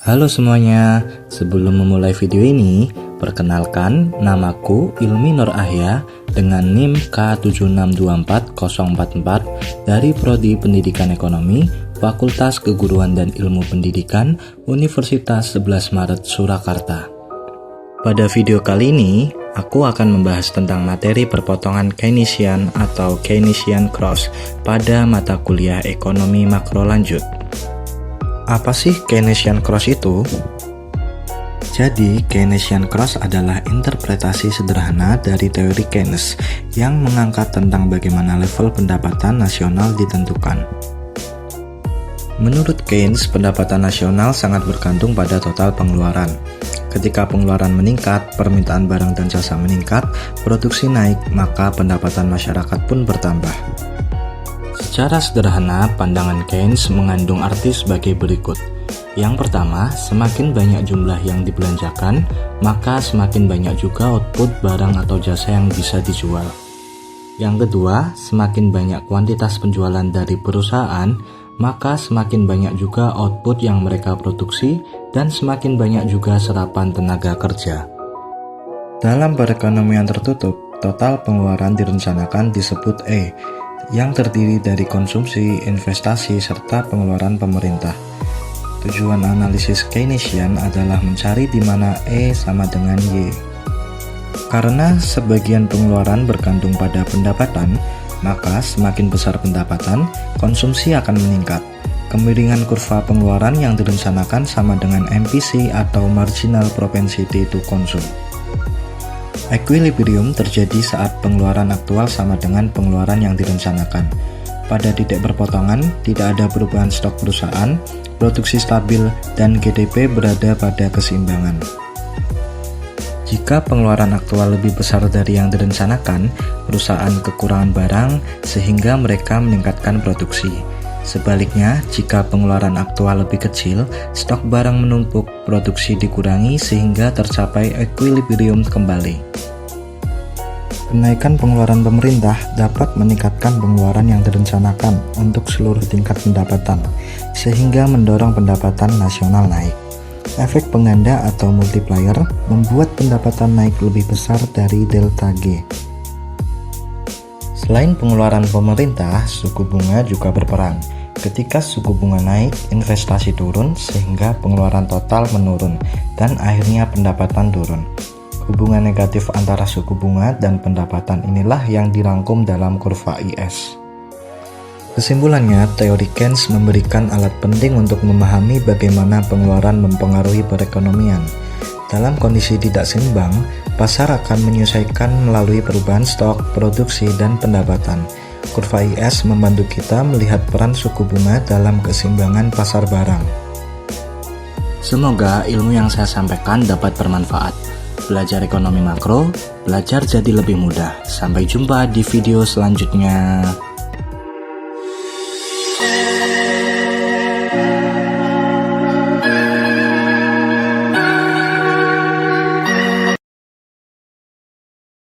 Halo semuanya, sebelum memulai video ini, perkenalkan namaku Ilmi Nur Ahya dengan NIM K7624044 dari Prodi Pendidikan Ekonomi, Fakultas Keguruan dan Ilmu Pendidikan, Universitas 11 Maret Surakarta. Pada video kali ini, aku akan membahas tentang materi perpotongan Keynesian atau Keynesian Cross pada mata kuliah Ekonomi Makro Lanjut. Apa sih Keynesian Cross itu? Jadi, Keynesian Cross adalah interpretasi sederhana dari teori Keynes yang mengangkat tentang bagaimana level pendapatan nasional ditentukan. Menurut Keynes, pendapatan nasional sangat bergantung pada total pengeluaran. Ketika pengeluaran meningkat, permintaan barang dan jasa meningkat, produksi naik, maka pendapatan masyarakat pun bertambah. Secara sederhana, pandangan Keynes mengandung arti sebagai berikut. Yang pertama, semakin banyak jumlah yang dibelanjakan, maka semakin banyak juga output barang atau jasa yang bisa dijual. Yang kedua, semakin banyak kuantitas penjualan dari perusahaan, maka semakin banyak juga output yang mereka produksi dan semakin banyak juga serapan tenaga kerja. Dalam perekonomian tertutup, total pengeluaran direncanakan disebut E, yang terdiri dari konsumsi, investasi, serta pengeluaran pemerintah. Tujuan analisis Keynesian adalah mencari di mana E sama dengan Y. Karena sebagian pengeluaran bergantung pada pendapatan, maka semakin besar pendapatan, konsumsi akan meningkat. Kemiringan kurva pengeluaran yang direncanakan sama dengan MPC atau Marginal Propensity to Consume. Equilibrium terjadi saat pengeluaran aktual sama dengan pengeluaran yang direncanakan. Pada titik perpotongan, tidak ada perubahan stok perusahaan, produksi stabil, dan GDP berada pada keseimbangan. Jika pengeluaran aktual lebih besar dari yang direncanakan, perusahaan kekurangan barang sehingga mereka meningkatkan produksi. Sebaliknya, jika pengeluaran aktual lebih kecil, stok barang menumpuk, produksi dikurangi sehingga tercapai equilibrium kembali. Kenaikan pengeluaran pemerintah dapat meningkatkan pengeluaran yang direncanakan untuk seluruh tingkat pendapatan, sehingga mendorong pendapatan nasional naik. Efek pengganda atau multiplier membuat pendapatan naik lebih besar dari delta G. Selain pengeluaran pemerintah, suku bunga juga berperan. Ketika suku bunga naik, investasi turun sehingga pengeluaran total menurun dan akhirnya pendapatan turun. Hubungan negatif antara suku bunga dan pendapatan inilah yang dirangkum dalam kurva IS. Kesimpulannya, teori Keynes memberikan alat penting untuk memahami bagaimana pengeluaran mempengaruhi perekonomian. Dalam kondisi tidak seimbang, pasar akan menyesuaikan melalui perubahan stok, produksi, dan pendapatan. Kurva IS membantu kita melihat peran suku bunga dalam keseimbangan pasar barang. Semoga ilmu yang saya sampaikan dapat bermanfaat. Belajar ekonomi makro, belajar jadi lebih mudah. Sampai jumpa di video selanjutnya.